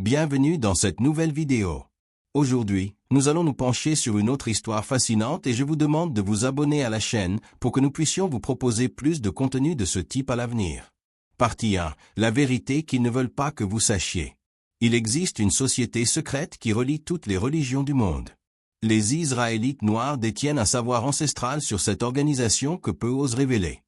Bienvenue dans cette nouvelle vidéo. Aujourd'hui, nous allons nous pencher sur une autre histoire fascinante et je vous demande de vous abonner à la chaîne pour que nous puissions vous proposer plus de contenu de ce type à l'avenir. Partie 1. La vérité qu'ils ne veulent pas que vous sachiez. Il existe une société secrète qui relie toutes les religions du monde. Les Israélites noirs détiennent un savoir ancestral sur cette organisation que peu osent révéler.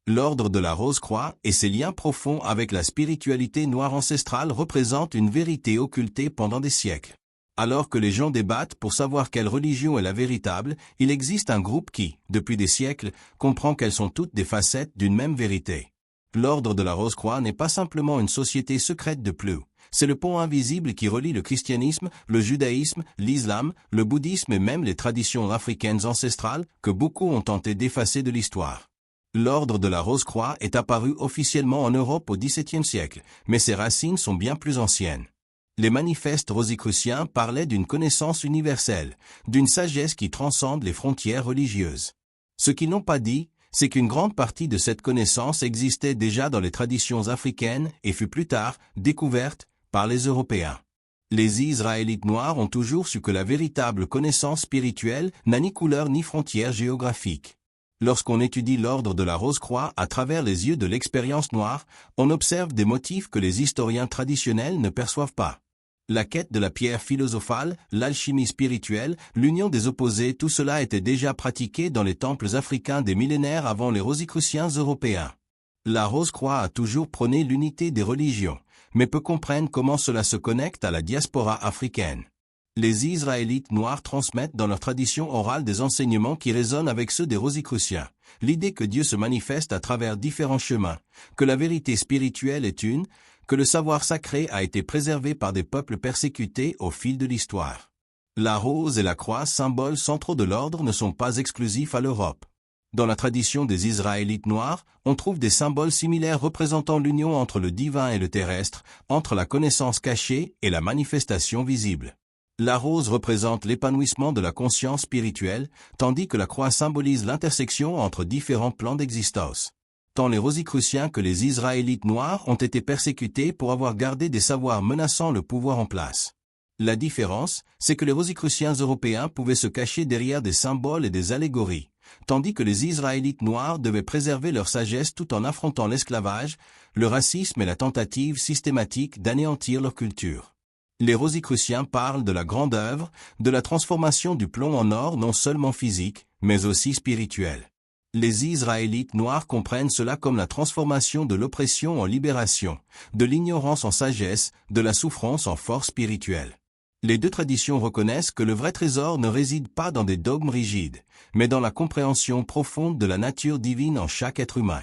L'ordre de la Rose-Croix et ses liens profonds avec la spiritualité noire ancestrale représentent une vérité occultée pendant des siècles. Alors que les gens débattent pour savoir quelle religion est la véritable, il existe un groupe qui, depuis des siècles, comprend qu'elles sont toutes des facettes d'une même vérité. L'ordre de la Rose-Croix n'est pas simplement une société secrète de plus. C'est le pont invisible qui relie le christianisme, le judaïsme, l'islam, le bouddhisme et même les traditions africaines ancestrales que beaucoup ont tenté d'effacer de l'histoire. L'ordre de la Rose-Croix est apparu officiellement en Europe au XVIIe siècle, mais ses racines sont bien plus anciennes. Les manifestes rosicruciens parlaient d'une connaissance universelle, d'une sagesse qui transcende les frontières religieuses. Ce qu'ils n'ont pas dit, c'est qu'une grande partie de cette connaissance existait déjà dans les traditions africaines et fut plus tard découverte par les Européens. Les Israélites noirs ont toujours su que la véritable connaissance spirituelle n'a ni couleur ni frontières géographiques. Lorsqu'on étudie l'ordre de la Rose-Croix à travers les yeux de l'expérience noire, on observe des motifs que les historiens traditionnels ne perçoivent pas. La quête de la pierre philosophale, l'alchimie spirituelle, l'union des opposés, tout cela était déjà pratiqué dans les temples africains des millénaires avant les rosicruciens européens. La Rose-Croix a toujours prôné l'unité des religions, mais peu comprennent comment cela se connecte à la diaspora africaine. Les Israélites noirs transmettent dans leur tradition orale des enseignements qui résonnent avec ceux des rosicruciens. L'idée que Dieu se manifeste à travers différents chemins, que la vérité spirituelle est une, que le savoir sacré a été préservé par des peuples persécutés au fil de l'histoire. La rose et la croix, symboles centraux de l'ordre, ne sont pas exclusifs à l'Europe. Dans la tradition des Israélites noirs, on trouve des symboles similaires représentant l'union entre le divin et le terrestre, entre la connaissance cachée et la manifestation visible. La rose représente l'épanouissement de la conscience spirituelle, tandis que la croix symbolise l'intersection entre différents plans d'existence. Tant les rosicruciens que les Israélites noirs ont été persécutés pour avoir gardé des savoirs menaçant le pouvoir en place. La différence, c'est que les rosicruciens européens pouvaient se cacher derrière des symboles et des allégories, tandis que les Israélites noirs devaient préserver leur sagesse tout en affrontant l'esclavage, le racisme et la tentative systématique d'anéantir leur culture. Les rosicruciens parlent de la grande œuvre, de la transformation du plomb en or non seulement physique, mais aussi spirituelle. Les Israélites noirs comprennent cela comme la transformation de l'oppression en libération, de l'ignorance en sagesse, de la souffrance en force spirituelle. Les deux traditions reconnaissent que le vrai trésor ne réside pas dans des dogmes rigides, mais dans la compréhension profonde de la nature divine en chaque être humain.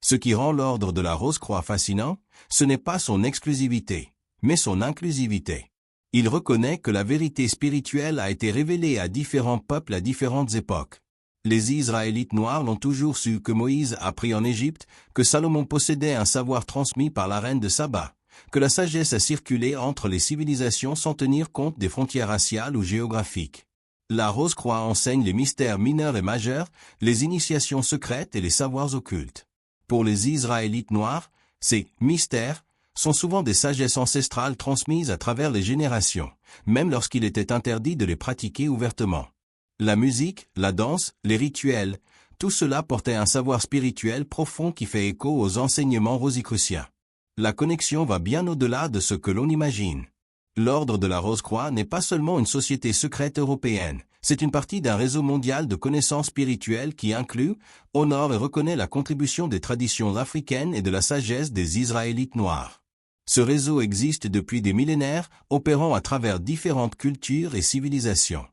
Ce qui rend l'ordre de la Rose-Croix fascinant, ce n'est pas son exclusivité, mais son inclusivité. Il reconnaît que la vérité spirituelle a été révélée à différents peuples à différentes époques. Les Israélites noirs l'ont toujours su, que Moïse a appris en Égypte, que Salomon possédait un savoir transmis par la reine de Saba, que la sagesse a circulé entre les civilisations sans tenir compte des frontières raciales ou géographiques. La Rose-Croix enseigne les mystères mineurs et majeurs, les initiations secrètes et les savoirs occultes. Pour les Israélites noirs, ces mystères sont souvent des sagesses ancestrales transmises à travers les générations, même lorsqu'il était interdit de les pratiquer ouvertement. La musique, la danse, les rituels, tout cela portait un savoir spirituel profond qui fait écho aux enseignements rosicruciens. La connexion va bien au-delà de ce que l'on imagine. L'ordre de la Rose-Croix n'est pas seulement une société secrète européenne, c'est une partie d'un réseau mondial de connaissances spirituelles qui inclut, honore et reconnaît la contribution des traditions africaines et de la sagesse des Israélites noirs. Ce réseau existe depuis des millénaires, opérant à travers différentes cultures et civilisations.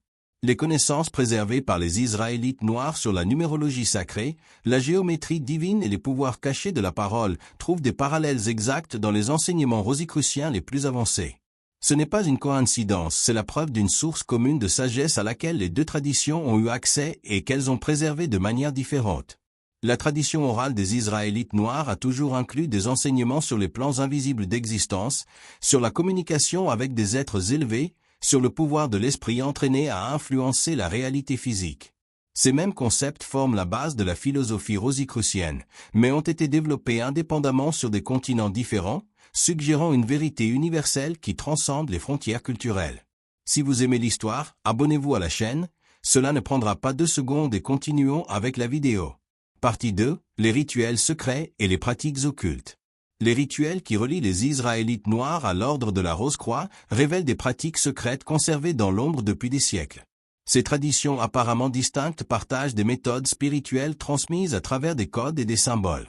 Les connaissances préservées par les Israélites noirs sur la numérologie sacrée, la géométrie divine et les pouvoirs cachés de la parole trouvent des parallèles exacts dans les enseignements rosicruciens les plus avancés. Ce n'est pas une coïncidence, c'est la preuve d'une source commune de sagesse à laquelle les deux traditions ont eu accès et qu'elles ont préservé de manière différente. La tradition orale des Israélites noirs a toujours inclus des enseignements sur les plans invisibles d'existence, sur la communication avec des êtres élevés, sur le pouvoir de l'esprit entraîné à influencer la réalité physique. Ces mêmes concepts forment la base de la philosophie rosicrucienne, mais ont été développés indépendamment sur des continents différents, suggérant une vérité universelle qui transcende les frontières culturelles. Si vous aimez l'histoire, abonnez-vous à la chaîne, cela ne prendra pas 2 secondes et continuons avec la vidéo. Partie 2, les rituels secrets et les pratiques occultes. Les rituels qui relient les Israélites noirs à l'ordre de la Rose-Croix révèlent des pratiques secrètes conservées dans l'ombre depuis des siècles. Ces traditions apparemment distinctes partagent des méthodes spirituelles transmises à travers des codes et des symboles.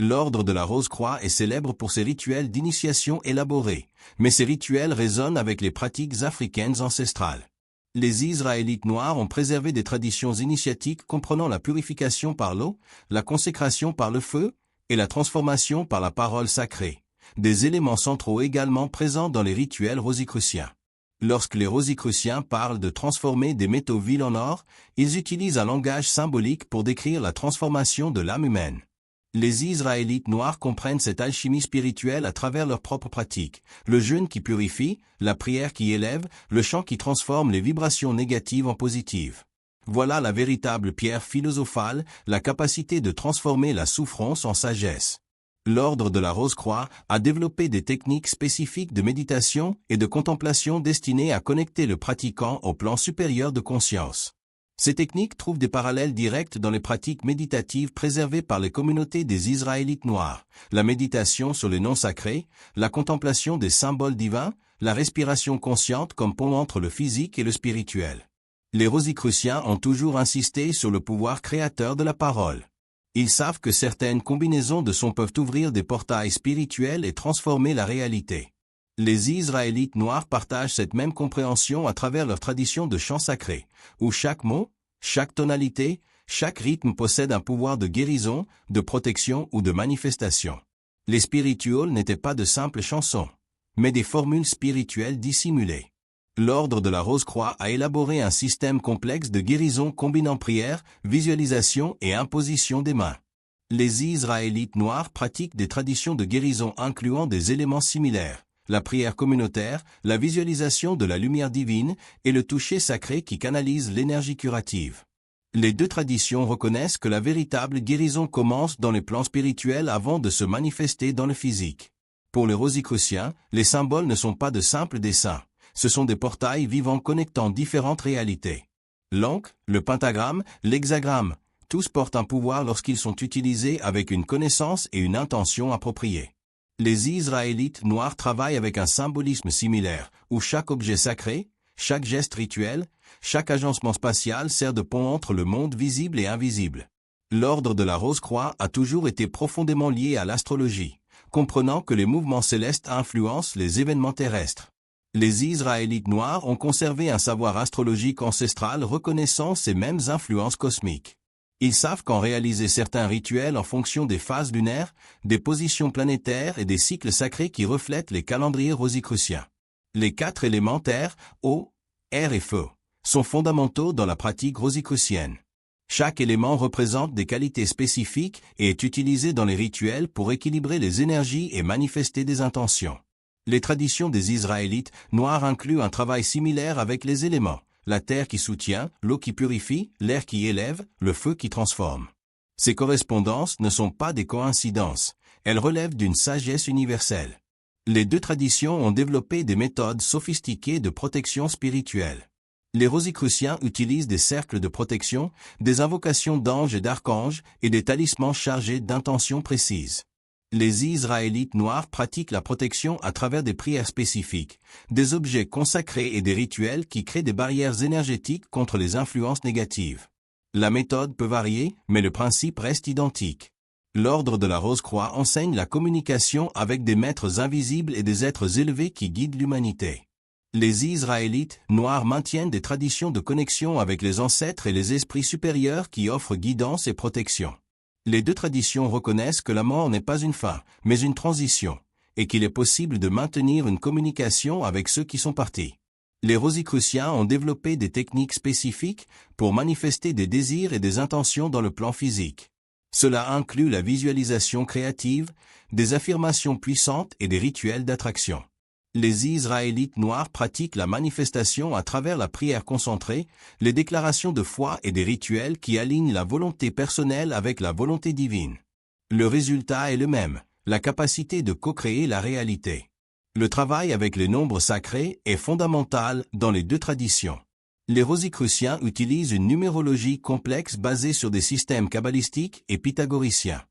L'ordre de la Rose-Croix est célèbre pour ses rituels d'initiation élaborés, mais ces rituels résonnent avec les pratiques africaines ancestrales. Les Israélites noirs ont préservé des traditions initiatiques comprenant la purification par l'eau, la consécration par le feu et la transformation par la parole sacrée, des éléments centraux également présents dans les rituels rosicruciens. Lorsque les rosicruciens parlent de transformer des métaux vils en or, ils utilisent un langage symbolique pour décrire la transformation de l'âme humaine. Les Israélites noirs comprennent cette alchimie spirituelle à travers leurs propres pratiques, le jeûne qui purifie, la prière qui élève, le chant qui transforme les vibrations négatives en positives. Voilà la véritable pierre philosophale, la capacité de transformer la souffrance en sagesse. L'ordre de la Rose-Croix a développé des techniques spécifiques de méditation et de contemplation destinées à connecter le pratiquant au plan supérieur de conscience. Ces techniques trouvent des parallèles directs dans les pratiques méditatives préservées par les communautés des Israélites noirs, la méditation sur les noms sacrés, la contemplation des symboles divins, la respiration consciente comme pont entre le physique et le spirituel. Les rosicruciens ont toujours insisté sur le pouvoir créateur de la parole. Ils savent que certaines combinaisons de sons peuvent ouvrir des portails spirituels et transformer la réalité. Les Israélites noirs partagent cette même compréhension à travers leur tradition de chant sacré, où chaque mot, chaque tonalité, chaque rythme possède un pouvoir de guérison, de protection ou de manifestation. Les spirituals n'étaient pas de simples chansons, mais des formules spirituelles dissimulées. L'ordre de la Rose-Croix a élaboré un système complexe de guérison combinant prière, visualisation et imposition des mains. Les Israélites noirs pratiquent des traditions de guérison incluant des éléments similaires, la prière communautaire, la visualisation de la lumière divine et le toucher sacré qui canalise l'énergie curative. Les deux traditions reconnaissent que la véritable guérison commence dans les plans spirituels avant de se manifester dans le physique. Pour les rosicruciens, les symboles ne sont pas de simples dessins. Ce sont des portails vivants connectant différentes réalités. L'encre, le pentagramme, l'hexagramme, tous portent un pouvoir lorsqu'ils sont utilisés avec une connaissance et une intention appropriée. Les Israélites noirs travaillent avec un symbolisme similaire, où chaque objet sacré, chaque geste rituel, chaque agencement spatial sert de pont entre le monde visible et invisible. L'ordre de la Rose-Croix a toujours été profondément lié à l'astrologie, comprenant que les mouvements célestes influencent les événements terrestres. Les Israélites noirs ont conservé un savoir astrologique ancestral reconnaissant ces mêmes influences cosmiques. Ils savent qu'en réaliser certains rituels en fonction des phases lunaires, des positions planétaires et des cycles sacrés qui reflètent les calendriers rosicruciens. Les 4 éléments terre, eau, air et feu sont fondamentaux dans la pratique rosicrucienne. Chaque élément représente des qualités spécifiques et est utilisé dans les rituels pour équilibrer les énergies et manifester des intentions. Les traditions des Israélites noirs incluent un travail similaire avec les éléments, la terre qui soutient, l'eau qui purifie, l'air qui élève, le feu qui transforme. Ces correspondances ne sont pas des coïncidences, elles relèvent d'une sagesse universelle. Les deux traditions ont développé des méthodes sophistiquées de protection spirituelle. Les rosicruciens utilisent des cercles de protection, des invocations d'anges et d'archanges et des talismans chargés d'intentions précises. Les Israélites noirs pratiquent la protection à travers des prières spécifiques, des objets consacrés et des rituels qui créent des barrières énergétiques contre les influences négatives. La méthode peut varier, mais le principe reste identique. L'ordre de la Rose-Croix enseigne la communication avec des maîtres invisibles et des êtres élevés qui guident l'humanité. Les Israélites noirs maintiennent des traditions de connexion avec les ancêtres et les esprits supérieurs qui offrent guidance et protection. Les deux traditions reconnaissent que la mort n'est pas une fin, mais une transition, et qu'il est possible de maintenir une communication avec ceux qui sont partis. Les rosicruciens ont développé des techniques spécifiques pour manifester des désirs et des intentions dans le plan physique. Cela inclut la visualisation créative, des affirmations puissantes et des rituels d'attraction. Les Israélites noirs pratiquent la manifestation à travers la prière concentrée, les déclarations de foi et des rituels qui alignent la volonté personnelle avec la volonté divine. Le résultat est le même, la capacité de co-créer la réalité. Le travail avec les nombres sacrés est fondamental dans les deux traditions. Les Rosicruciens utilisent une numérologie complexe basée sur des systèmes kabbalistiques et pythagoriciens.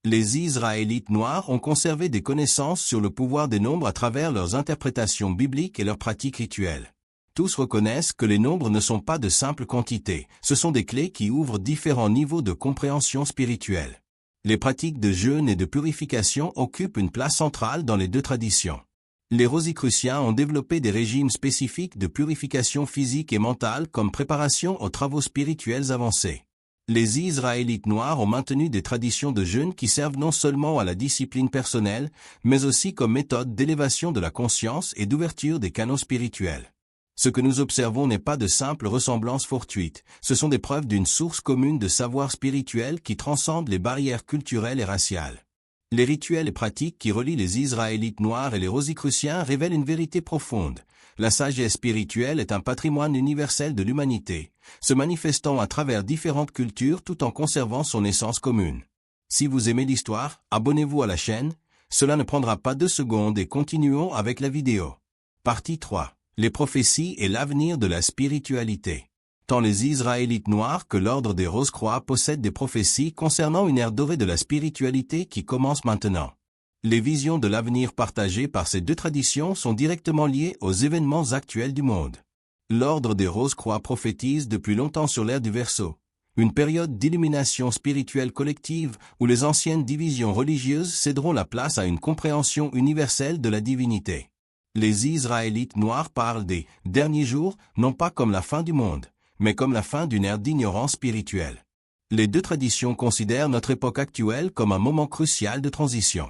Les Israélites noirs ont conservé des connaissances sur le pouvoir des nombres à travers leurs interprétations bibliques et leurs pratiques rituelles. Tous reconnaissent que les nombres ne sont pas de simples quantités, ce sont des clés qui ouvrent différents niveaux de compréhension spirituelle. Les pratiques de jeûne et de purification occupent une place centrale dans les deux traditions. Les Rosicruciens ont développé des régimes spécifiques de purification physique et mentale comme préparation aux travaux spirituels avancés. Les Israélites noirs ont maintenu des traditions de jeûne qui servent non seulement à la discipline personnelle, mais aussi comme méthode d'élévation de la conscience et d'ouverture des canaux spirituels. Ce que nous observons n'est pas de simples ressemblances fortuites, ce sont des preuves d'une source commune de savoir spirituel qui transcende les barrières culturelles et raciales. Les rituels et pratiques qui relient les Israélites noirs et les Rosicruciens révèlent une vérité profonde. La sagesse spirituelle est un patrimoine universel de l'humanité, se manifestant à travers différentes cultures tout en conservant son essence commune. Si vous aimez l'histoire, abonnez-vous à la chaîne, cela ne prendra pas 2 secondes et continuons avec la vidéo. Partie 3. Les prophéties et l'avenir de la spiritualité. Tant les Israélites noirs que l'ordre des Rose-Croix possèdent des prophéties concernant une ère dorée de la spiritualité qui commence maintenant. Les visions de l'avenir partagées par ces deux traditions sont directement liées aux événements actuels du monde. L'ordre des Rose-Croix prophétise depuis longtemps sur l'ère du Verseau, une période d'illumination spirituelle collective où les anciennes divisions religieuses céderont la place à une compréhension universelle de la divinité. Les Israélites noirs parlent des « derniers jours » non pas comme la fin du monde, mais comme la fin d'une ère d'ignorance spirituelle. Les deux traditions considèrent notre époque actuelle comme un moment crucial de transition.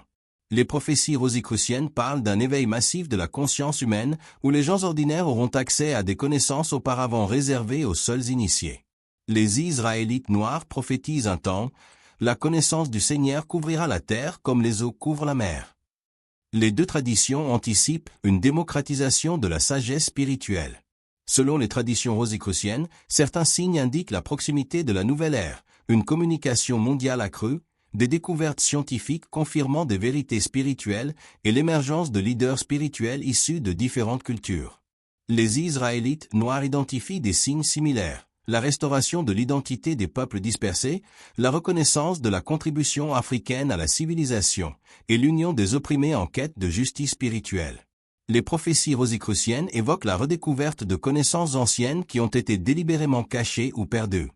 Les prophéties rosicruciennes parlent d'un éveil massif de la conscience humaine où les gens ordinaires auront accès à des connaissances auparavant réservées aux seuls initiés. Les Israélites noirs prophétisent un temps, la connaissance du Seigneur couvrira la terre comme les eaux couvrent la mer. Les deux traditions anticipent une démocratisation de la sagesse spirituelle. Selon les traditions rosicruciennes, certains signes indiquent la proximité de la nouvelle ère, une communication mondiale accrue, des découvertes scientifiques confirmant des vérités spirituelles et l'émergence de leaders spirituels issus de différentes cultures. Les Israélites noirs identifient des signes similaires, la restauration de l'identité des peuples dispersés, la reconnaissance de la contribution africaine à la civilisation et l'union des opprimés en quête de justice spirituelle. Les prophéties rosicruciennes évoquent la redécouverte de connaissances anciennes qui ont été délibérément cachées ou perdues.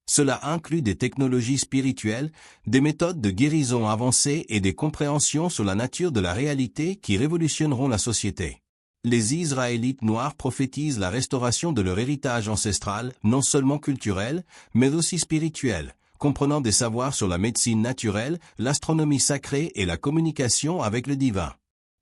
Cela inclut des technologies spirituelles, des méthodes de guérison avancées et des compréhensions sur la nature de la réalité qui révolutionneront la société. Les Israélites noirs prophétisent la restauration de leur héritage ancestral, non seulement culturel, mais aussi spirituel, comprenant des savoirs sur la médecine naturelle, l'astronomie sacrée et la communication avec le divin.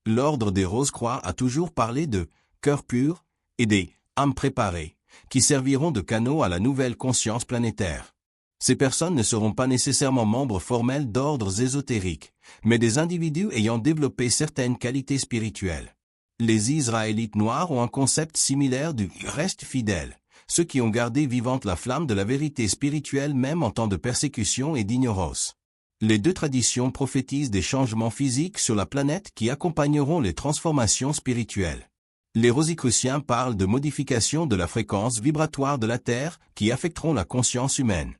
L'ordre des Rose-Croix a toujours parlé de « cœurs purs » et des « âmes préparées », qui serviront de canaux à la nouvelle conscience planétaire. Ces personnes ne seront pas nécessairement membres formels d'ordres ésotériques, mais des individus ayant développé certaines qualités spirituelles. Les Israélites noirs ont un concept similaire du « reste fidèle », ceux qui ont gardé vivante la flamme de la vérité spirituelle même en temps de persécution et d'ignorance. Les deux traditions prophétisent des changements physiques sur la planète qui accompagneront les transformations spirituelles. Les Rosicruciens parlent de modifications de la fréquence vibratoire de la Terre qui affecteront la conscience humaine.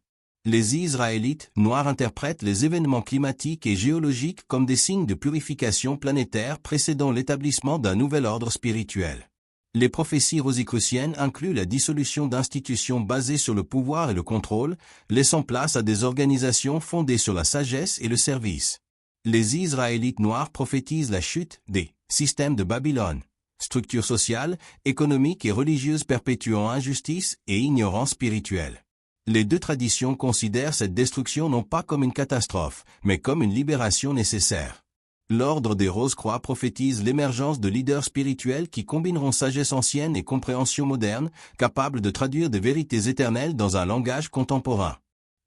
Les Israélites noirs interprètent les événements climatiques et géologiques comme des signes de purification planétaire précédant l'établissement d'un nouvel ordre spirituel. Les prophéties rosicruciennes incluent la dissolution d'institutions basées sur le pouvoir et le contrôle, laissant place à des organisations fondées sur la sagesse et le service. Les Israélites noirs prophétisent la chute des systèmes de Babylone, structures sociales, économiques et religieuses perpétuant injustice et ignorance spirituelle. Les deux traditions considèrent cette destruction non pas comme une catastrophe, mais comme une libération nécessaire. L'ordre des Rose-Croix prophétise l'émergence de leaders spirituels qui combineront sagesse ancienne et compréhension moderne, capables de traduire des vérités éternelles dans un langage contemporain.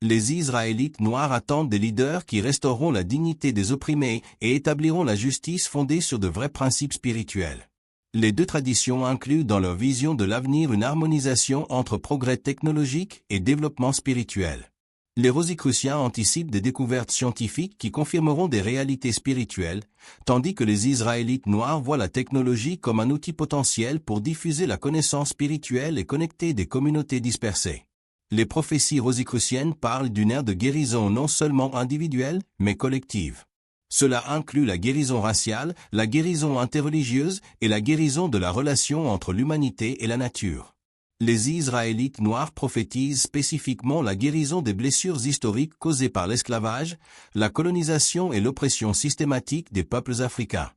Les Israélites noirs attendent des leaders qui restaureront la dignité des opprimés et établiront la justice fondée sur de vrais principes spirituels. Les deux traditions incluent dans leur vision de l'avenir une harmonisation entre progrès technologique et développement spirituel. Les Rosicruciens anticipent des découvertes scientifiques qui confirmeront des réalités spirituelles, tandis que les Israélites noirs voient la technologie comme un outil potentiel pour diffuser la connaissance spirituelle et connecter des communautés dispersées. Les prophéties rosicruciennes parlent d'une ère de guérison non seulement individuelle, mais collective. Cela inclut la guérison raciale, la guérison interreligieuse et la guérison de la relation entre l'humanité et la nature. Les Israélites noirs prophétisent spécifiquement la guérison des blessures historiques causées par l'esclavage, la colonisation et l'oppression systématique des peuples africains.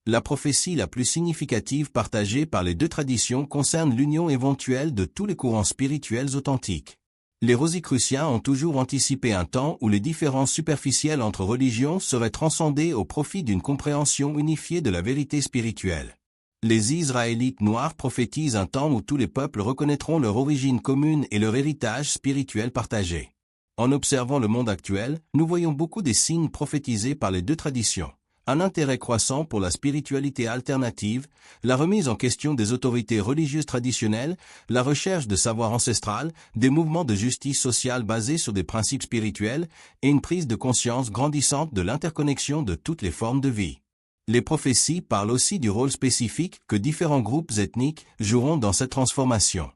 La prophétie la plus significative partagée par les deux traditions concerne l'union éventuelle de tous les courants spirituels authentiques. Les Rosicruciens ont toujours anticipé un temps où les différences superficielles entre religions seraient transcendées au profit d'une compréhension unifiée de la vérité spirituelle. Les Israélites noirs prophétisent un temps où tous les peuples reconnaîtront leur origine commune et leur héritage spirituel partagé. En observant le monde actuel, nous voyons beaucoup des signes prophétisés par les deux traditions. Un intérêt croissant pour la spiritualité alternative, la remise en question des autorités religieuses traditionnelles, la recherche de savoir ancestral, des mouvements de justice sociale basés sur des principes spirituels, et une prise de conscience grandissante de l'interconnexion de toutes les formes de vie. Les prophéties parlent aussi du rôle spécifique que différents groupes ethniques joueront dans cette transformation.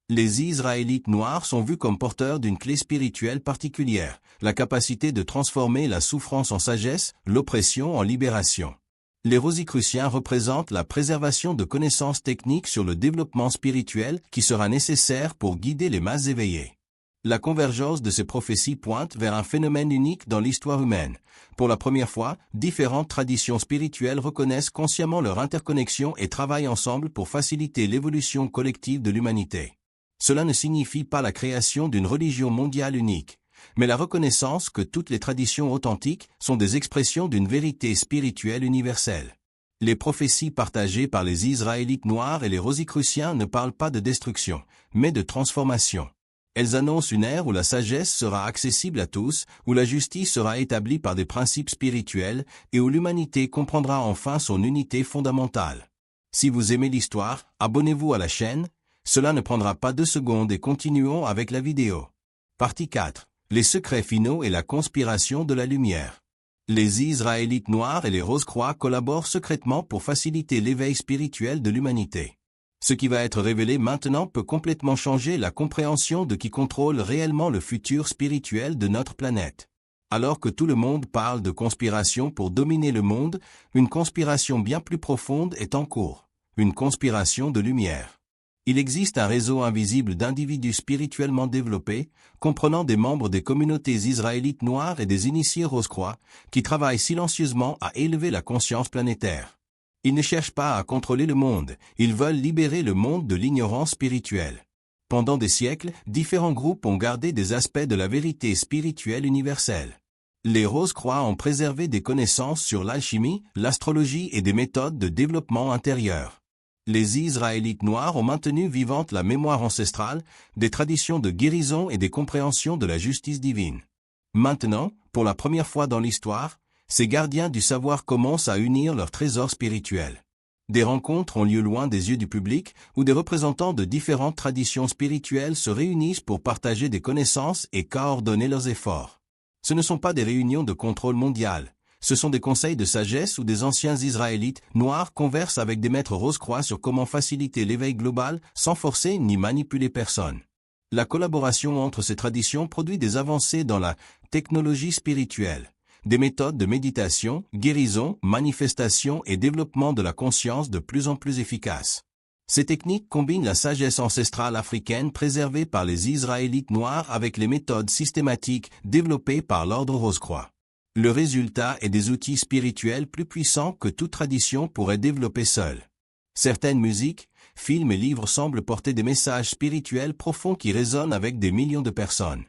Les Israélites noirs sont vus comme porteurs d'une clé spirituelle particulière, la capacité de transformer la souffrance en sagesse, l'oppression en libération. Les Rosicruciens représentent la préservation de connaissances techniques sur le développement spirituel qui sera nécessaire pour guider les masses éveillées. La convergence de ces prophéties pointe vers un phénomène unique dans l'histoire humaine. Pour la première fois, différentes traditions spirituelles reconnaissent consciemment leur interconnexion et travaillent ensemble pour faciliter l'évolution collective de l'humanité. Cela ne signifie pas la création d'une religion mondiale unique, mais la reconnaissance que toutes les traditions authentiques sont des expressions d'une vérité spirituelle universelle. Les prophéties partagées par les Israélites noirs et les Rosicruciens ne parlent pas de destruction, mais de transformation. Elles annoncent une ère où la sagesse sera accessible à tous, où la justice sera établie par des principes spirituels et où l'humanité comprendra enfin son unité fondamentale. Si vous aimez l'histoire, abonnez-vous à la chaîne. Cela ne prendra pas 2 secondes et continuons avec la vidéo. Partie 4. Les secrets finaux et la conspiration de la lumière. Les Israélites noirs et les Rose-Croix collaborent secrètement pour faciliter l'éveil spirituel de l'humanité. Ce qui va être révélé maintenant peut complètement changer la compréhension de qui contrôle réellement le futur spirituel de notre planète. Alors que tout le monde parle de conspiration pour dominer le monde, une conspiration bien plus profonde est en cours. Une conspiration de lumière. Il existe un réseau invisible d'individus spirituellement développés, comprenant des membres des communautés israélites noires et des initiés Rose-Croix, qui travaillent silencieusement à élever la conscience planétaire. Ils ne cherchent pas à contrôler le monde, ils veulent libérer le monde de l'ignorance spirituelle. Pendant des siècles, différents groupes ont gardé des aspects de la vérité spirituelle universelle. Les Rose-Croix ont préservé des connaissances sur l'alchimie, l'astrologie et des méthodes de développement intérieur. Les Israélites noirs ont maintenu vivante la mémoire ancestrale, des traditions de guérison et des compréhensions de la justice divine. Maintenant, pour la première fois dans l'histoire, ces gardiens du savoir commencent à unir leurs trésors spirituels. Des rencontres ont lieu loin des yeux du public, où des représentants de différentes traditions spirituelles se réunissent pour partager des connaissances et coordonner leurs efforts. Ce ne sont pas des réunions de contrôle mondial, ce sont des conseils de sagesse où des anciens Israélites noirs conversent avec des maîtres Rose-Croix sur comment faciliter l'éveil global sans forcer ni manipuler personne. La collaboration entre ces traditions produit des avancées dans la technologie spirituelle. Des méthodes de méditation, guérison, manifestation et développement de la conscience de plus en plus efficaces. Ces techniques combinent la sagesse ancestrale africaine préservée par les Israélites noirs avec les méthodes systématiques développées par l'ordre Rose-Croix. Le résultat est des outils spirituels plus puissants que toute tradition pourrait développer seule. Certaines musiques, films et livres semblent porter des messages spirituels profonds qui résonnent avec des millions de personnes.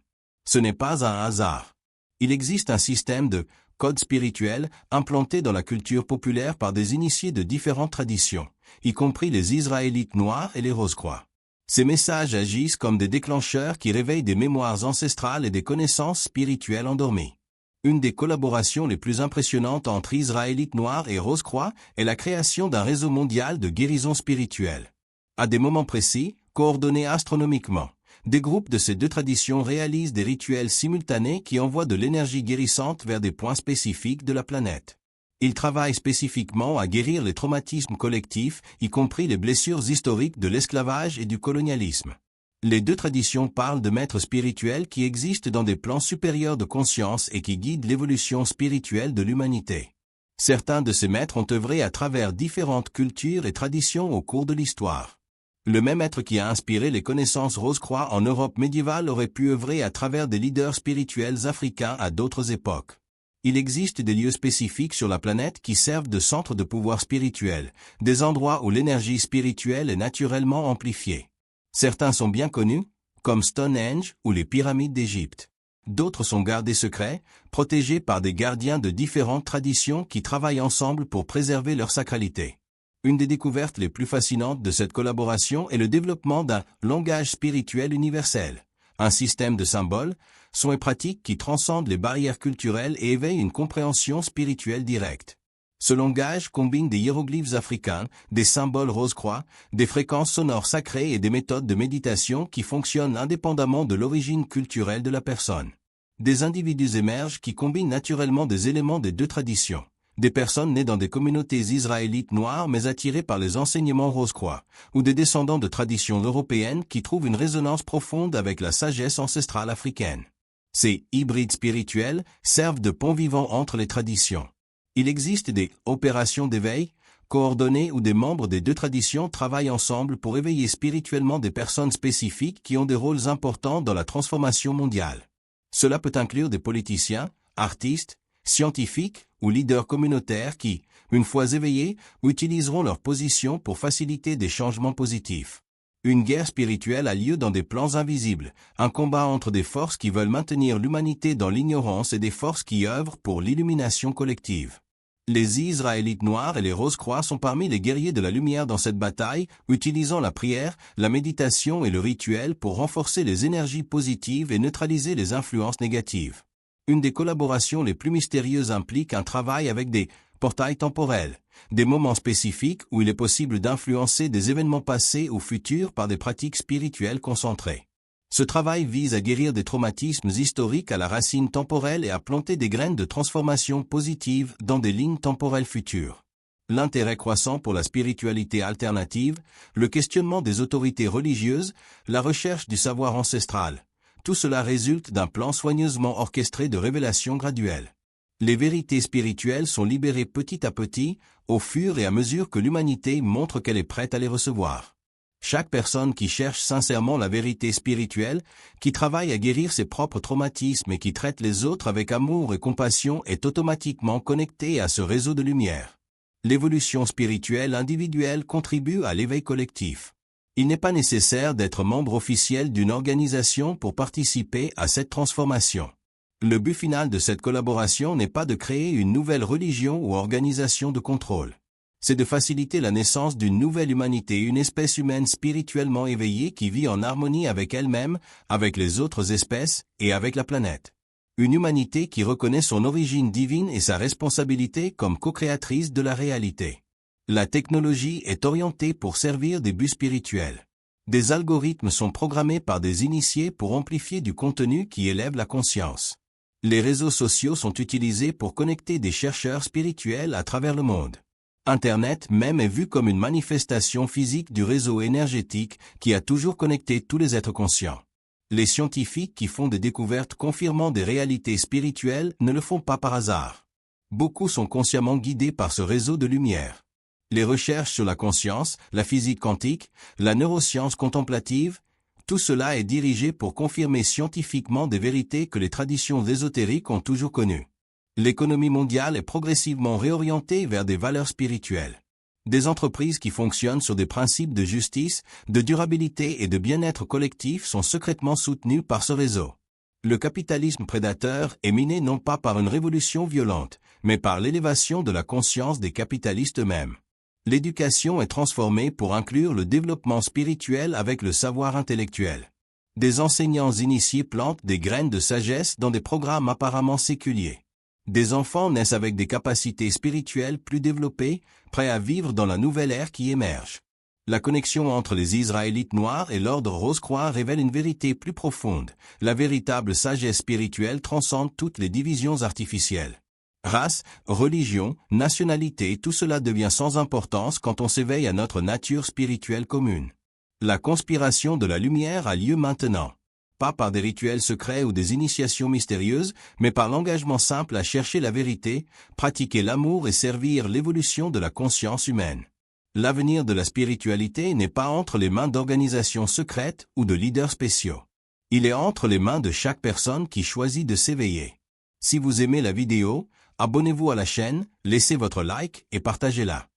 Ce n'est pas un hasard. Il existe un système de code spirituel implanté dans la culture populaire par des initiés de différentes traditions, y compris les Israélites noirs et les Rose-Croix. Ces messages agissent comme des déclencheurs qui réveillent des mémoires ancestrales et des connaissances spirituelles endormies. Une des collaborations les plus impressionnantes entre Israélites noirs et Rose-Croix est la création d'un réseau mondial de guérison spirituelle. À des moments précis, coordonnés astronomiquement, Des groupes de ces deux traditions réalisent des rituels simultanés qui envoient de l'énergie guérissante vers des points spécifiques de la planète. Ils travaillent spécifiquement à guérir les traumatismes collectifs, y compris les blessures historiques de l'esclavage et du colonialisme. Les deux traditions parlent de maîtres spirituels qui existent dans des plans supérieurs de conscience et qui guident l'évolution spirituelle de l'humanité. Certains de ces maîtres ont œuvré à travers différentes cultures et traditions au cours de l'histoire. Le même être qui a inspiré les connaissances Rose-Croix en Europe médiévale aurait pu œuvrer à travers des leaders spirituels africains à d'autres époques. Il existe des lieux spécifiques sur la planète qui servent de centres de pouvoir spirituel, des endroits où l'énergie spirituelle est naturellement amplifiée. Certains sont bien connus, comme Stonehenge ou les pyramides d'Égypte. D'autres sont gardés secrets, protégés par des gardiens de différentes traditions qui travaillent ensemble pour préserver leur sacralité. Une des découvertes les plus fascinantes de cette collaboration est le développement d'un langage spirituel universel, un système de symboles, sons et pratiques qui transcendent les barrières culturelles et éveillent une compréhension spirituelle directe. Ce langage combine des hiéroglyphes africains, des symboles rose-croix, des fréquences sonores sacrées et des méthodes de méditation qui fonctionnent indépendamment de l'origine culturelle de la personne. Des individus émergent qui combinent naturellement des éléments des deux traditions. Des personnes nées dans des communautés israélites noires mais attirées par les enseignements Rose-Croix, ou des descendants de traditions européennes qui trouvent une résonance profonde avec la sagesse ancestrale africaine. Ces hybrides spirituels servent de pont vivant entre les traditions. Il existe des opérations d'éveil, coordonnées où des membres des deux traditions travaillent ensemble pour éveiller spirituellement des personnes spécifiques qui ont des rôles importants dans la transformation mondiale. Cela peut inclure des politiciens, artistes, scientifiques ou leaders communautaires qui, une fois éveillés, utiliseront leur position pour faciliter des changements positifs. Une guerre spirituelle a lieu dans des plans invisibles, un combat entre des forces qui veulent maintenir l'humanité dans l'ignorance et des forces qui œuvrent pour l'illumination collective. Les Israélites noirs et les Rose-Croix sont parmi les guerriers de la lumière dans cette bataille, utilisant la prière, la méditation et le rituel pour renforcer les énergies positives et neutraliser les influences négatives. Une des collaborations les plus mystérieuses implique un travail avec des portails temporels, des moments spécifiques où il est possible d'influencer des événements passés ou futurs par des pratiques spirituelles concentrées. Ce travail vise à guérir des traumatismes historiques à la racine temporelle et à planter des graines de transformation positive dans des lignes temporelles futures. L'intérêt croissant pour la spiritualité alternative, le questionnement des autorités religieuses, la recherche du savoir ancestral. Tout cela résulte d'un plan soigneusement orchestré de révélations graduelles. Les vérités spirituelles sont libérées petit à petit, au fur et à mesure que l'humanité montre qu'elle est prête à les recevoir. Chaque personne qui cherche sincèrement la vérité spirituelle, qui travaille à guérir ses propres traumatismes et qui traite les autres avec amour et compassion est automatiquement connectée à ce réseau de lumière. L'évolution spirituelle individuelle contribue à l'éveil collectif. Il n'est pas nécessaire d'être membre officiel d'une organisation pour participer à cette transformation. Le but final de cette collaboration n'est pas de créer une nouvelle religion ou organisation de contrôle. C'est de faciliter la naissance d'une nouvelle humanité, une espèce humaine spirituellement éveillée qui vit en harmonie avec elle-même, avec les autres espèces et avec la planète. Une humanité qui reconnaît son origine divine et sa responsabilité comme co-créatrice de la réalité. La technologie est orientée pour servir des buts spirituels. Des algorithmes sont programmés par des initiés pour amplifier du contenu qui élève la conscience. Les réseaux sociaux sont utilisés pour connecter des chercheurs spirituels à travers le monde. Internet même est vu comme une manifestation physique du réseau énergétique qui a toujours connecté tous les êtres conscients. Les scientifiques qui font des découvertes confirmant des réalités spirituelles ne le font pas par hasard. Beaucoup sont consciemment guidés par ce réseau de lumière. Les recherches sur la conscience, la physique quantique, la neuroscience contemplative, tout cela est dirigé pour confirmer scientifiquement des vérités que les traditions ésotériques ont toujours connues. L'économie mondiale est progressivement réorientée vers des valeurs spirituelles. Des entreprises qui fonctionnent sur des principes de justice, de durabilité et de bien-être collectif sont secrètement soutenues par ce réseau. Le capitalisme prédateur est miné non pas par une révolution violente, mais par l'élévation de la conscience des capitalistes eux-mêmes. L'éducation est transformée pour inclure le développement spirituel avec le savoir intellectuel. Des enseignants initiés plantent des graines de sagesse dans des programmes apparemment séculiers. Des enfants naissent avec des capacités spirituelles plus développées, prêts à vivre dans la nouvelle ère qui émerge. La connexion entre les Israélites noirs et l'ordre Rose-Croix révèle une vérité plus profonde. La véritable sagesse spirituelle transcende toutes les divisions artificielles. Race, religion, nationalité, tout cela devient sans importance quand on s'éveille à notre nature spirituelle commune. La conspiration de la lumière a lieu maintenant. Pas par des rituels secrets ou des initiations mystérieuses, mais par l'engagement simple à chercher la vérité, pratiquer l'amour et servir l'évolution de la conscience humaine. L'avenir de la spiritualité n'est pas entre les mains d'organisations secrètes ou de leaders spéciaux. Il est entre les mains de chaque personne qui choisit de s'éveiller. Si vous aimez la vidéo, abonnez-vous à la chaîne, laissez votre like et partagez-la.